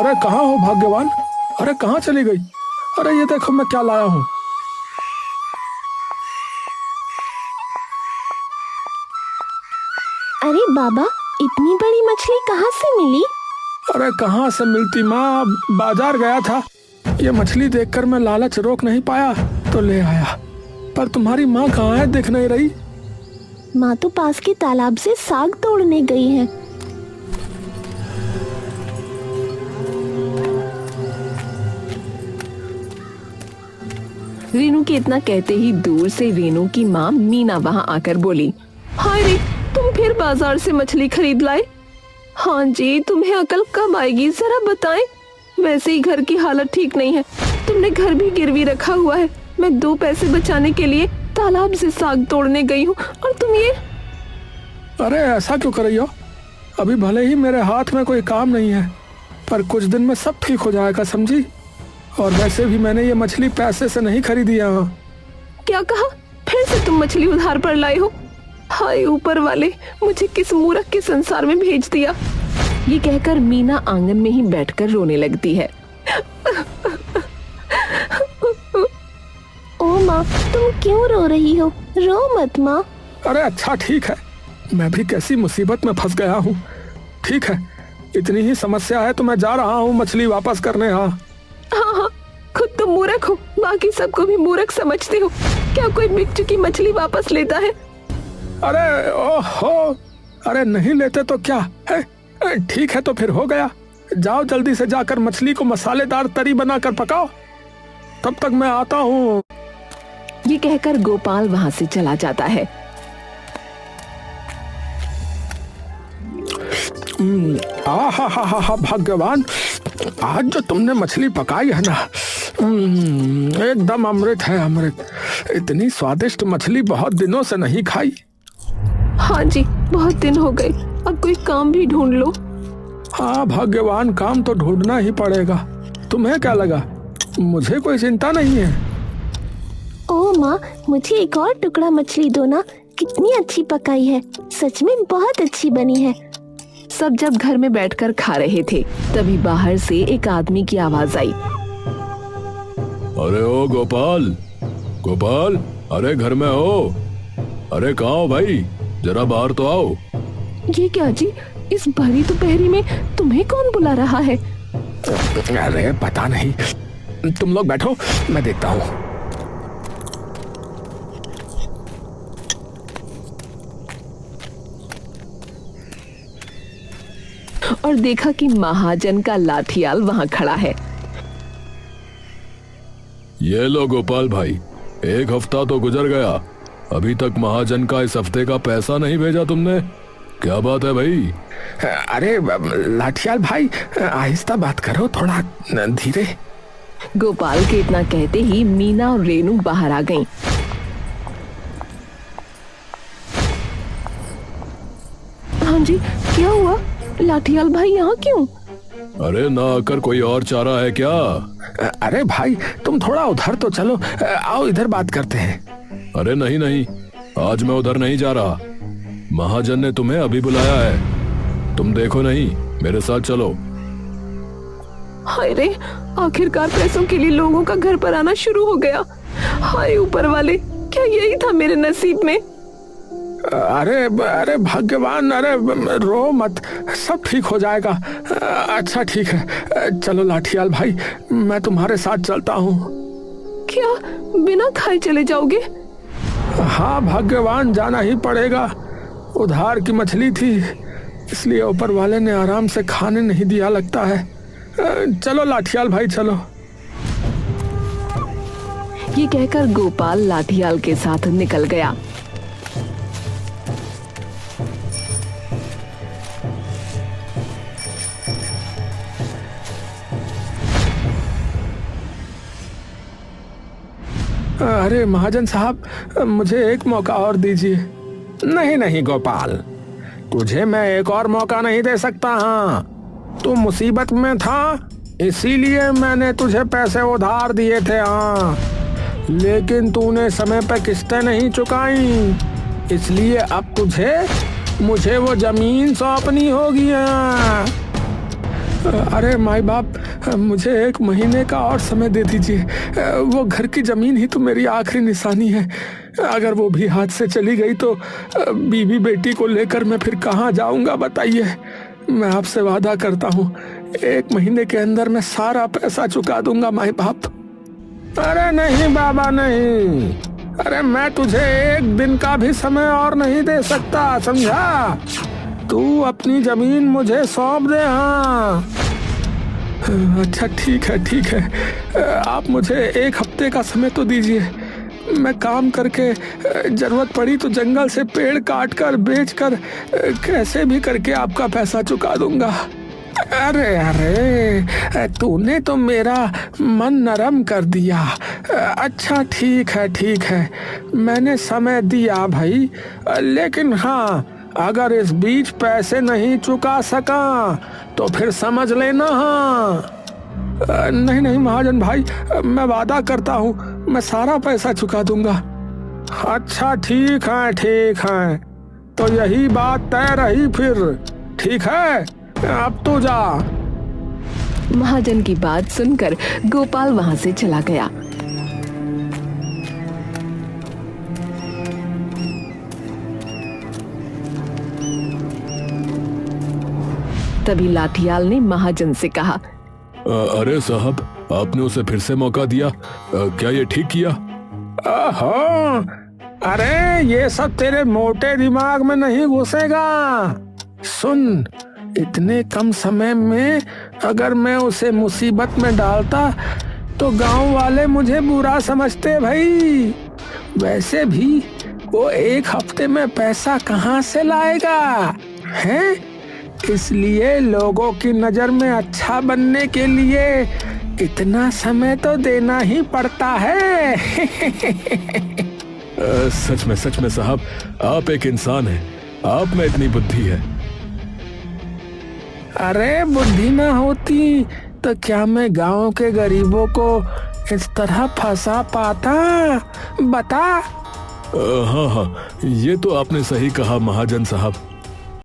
अरे कहाँ हो भाग्यवान? अरे कहाँ चली गई? अरे ये देखो मैं क्या लाया हूँ। अरे बाबा, इतनी बड़ी मछली कहाँ से मिली? अरे कहाँ से मिलती माँ, बाजार गया था। ये मछली देखकर मैं लालच रोक नहीं पाया तो ले आया। पर तुम्हारी माँ कहाँ है, दिख नहीं रही। माँ तो पास के तालाब से साग तोड़ने गई है। रेनू के इतना कहते ही दूर से रेनू की माँ मीना वहाँ आकर बोली, हाय रे, तुम फिर बाजार से मछली खरीद लाए? हाँ जी, तुम्हें अकल कब आएगी, जरा बताएं। वैसे ही घर की हालत ठीक नहीं है, तुमने घर भी गिरवी रखा हुआ है। मैं 2 पैसे बचाने के लिए तालाब से साग तोड़ने गई हूँ और तुम ये। अरे ऐसा क्यों कर रही हो? अभी भले ही मेरे हाथ में कोई काम नहीं है, पर कुछ दिन में सब ठीक हो जाएगा, समझी? और वैसे भी मैंने ये मछली पैसे से नहीं खरीदी है। क्या कहा? फिर से तुम मछली उधार पर लाए हो? हाय ऊपर वाले, मुझे किस मूर्ख के संसार में भेज दिया। ये कहकर मीना आंगन में ही बैठकर रोने लगती है। ओ माँ, तुम क्यों रो रही हो? रो मत माँ। अरे अच्छा ठीक है, मैं भी कैसी मुसीबत में फंस गया हूँ। ठीक है, इतनी ही समस्या है तो मैं जा रहा हूँ मछली वापस करने। हाँ, खुद तो मूर्ख हो, बाकी सबको भी मूर्ख समझते हो। क्या कोई बिक चुकी मछली वापस लेता है? अरे ओहो, अरे नहीं लेते तो क्या है? ठीक है तो फिर हो गया। जाओ जल्दी से जाकर मछली को मसालेदार तरी बनाकर पकाओ, तब तक मैं आता हूँ। ये कहकर गोपाल वहाँ से चला जाता है। आहा भगवान, आज जो तुमने मछली पकाई है ना, एकदम अमृत है, अमृत। इतनी स्वादिष्ट मछली बहुत दिनों से नहीं खाई। हाँ जी, बहुत दिन हो गए, अब कोई काम भी ढूंढ लो। हाँ भगवान, काम तो ढूंढना ही पड़ेगा। तुम्हें क्या लगा मुझे कोई चिंता नहीं है? ओ माँ, मुझे एक और टुकड़ा मछली दो ना, कितनी अच्छी पकाई है, सच में बहुत अच्छी बनी है। सब जब घर में बैठकर खा रहे थे तभी बाहर से एक आदमी की आवाज आई। अरे ओ गोपाल, गोपाल, अरे घर में हो? अरे कहाँ हो भाई, जरा बाहर तो आओ। ये क्या जी, इस भरी दोपहरी में तुम्हें कौन बुला रहा है? अरे पता नहीं, तुम लोग बैठो, मैं देखता हूँ। और देखा कि महाजन का लाठियाल वहाँ खड़ा है। ये लो गोपाल भाई, 1 हफ्ता तो गुजर गया, अभी तक महाजन का इस हफ्ते का पैसा नहीं भेजा तुमने। क्या बात है भाई? अरे लाठियाल भाई, आहिस्ता बात करो, थोड़ा धीरे। गोपाल के इतना कहते ही मीना और रेनू बाहर आ गईं। हाँ जी, क्या हुआ? लाठियाल भाई यहाँ क्यों? अरे ना आकर कोई और चारा है क्या? अरे भाई तुम थोड़ा उधर तो चलो, आओ इधर बात करते हैं। अरे नहीं नहीं, आज मैं उधर नहीं जा रहा। महाजन ने तुम्हें अभी बुलाया है, तुम देखो नहीं, मेरे साथ चलो। हाय रे, आखिरकार पैसों के लिए लोगों का घर पर आना शुरू हो गया। हाय ऊपर वाले, क्या यही था मेरे नसीब में? अरे भगवान, अरे रो मत, सब ठीक हो जाएगा। अच्छा ठीक है, चलो लाठियाल भाई, मैं तुम्हारे साथ चलता हूँ। क्या बिना खाए चले जाओगे? हाँ भगवान, जाना ही पड़ेगा। उधार की मछली थी, इसलिए ऊपर वाले ने आराम से खाने नहीं दिया लगता है। चलो लाठियाल भाई चलो। ये कहकर गोपाल लाठियाल के साथ निकल गया। अरे महाजन साहब, मुझे एक मौका और दीजिए। नहीं नहीं गोपाल, तुझे मैं एक और मौका नहीं दे सकता। हाँ, तू मुसीबत में था, इसीलिए मैंने तुझे पैसे उधार दिए थे। हाँ, लेकिन तूने समय पर किस्तें नहीं चुकाई, इसलिए अब तुझे मुझे वो जमीन सौंपनी होगी। अरे माई बाप, मुझे 1 महीने का और समय दे दीजिए। वो घर की जमीन ही तो मेरी आखिरी निशानी है। अगर वो भी हाथ से चली गई तो बीवी बेटी को लेकर मैं फिर कहाँ जाऊंगा बताइए। मैं आपसे वादा करता हूँ 1 महीने के अंदर मैं सारा पैसा चुका दूंगा माई बाप। अरे नहीं बाबा नहीं, अरे मैं तुझे 1 दिन का भी समय और नहीं दे सकता, समझा? तू अपनी जमीन मुझे सौंप दे। हाँ अच्छा ठीक है, आप मुझे 1 हफ्ते का समय तो दीजिए। मैं काम करके जरूरत पड़ी तो जंगल से पेड़ काट कर बेच कर कैसे भी करके आपका पैसा चुका दूंगा। अरे अरे, तूने तो मेरा मन नरम कर दिया। अच्छा ठीक है, मैंने समय दिया भाई, लेकिन हाँ अगर इस बीच पैसे नहीं चुका सका तो फिर समझ लेना। हाँ नहीं महाजन भाई, मैं वादा करता हूँ मैं सारा पैसा चुका दूंगा। अच्छा ठीक है, तो यही बात तय रही फिर। ठीक है, अब तो जा। महाजन की बात सुनकर गोपाल वहां से चला गया। तभी लाठियाल ने महाजन से कहा, अरे साहब, आपने उसे फिर से मौका दिया, क्या ये ठीक किया? अरे ये सब तेरे मोटे दिमाग में नहीं घुसेगा। सुन, इतने कम समय में अगर मैं उसे मुसीबत में डालता तो गांव वाले मुझे बुरा समझते भाई। वैसे भी वो 1 हफ्ते में पैसा कहाँ से लाएगा हैं? इसलिए लोगों की नजर में अच्छा बनने के लिए इतना समय तो देना ही पड़ता है। सच में साहब, आप एक इंसान हैं, आप में इतनी बुद्धि है। अरे बुद्धि ना होती तो क्या मैं गांव के गरीबों को इस तरह फंसा पाता, बता? हाँ, ये तो आपने सही कहा महाजन साहब।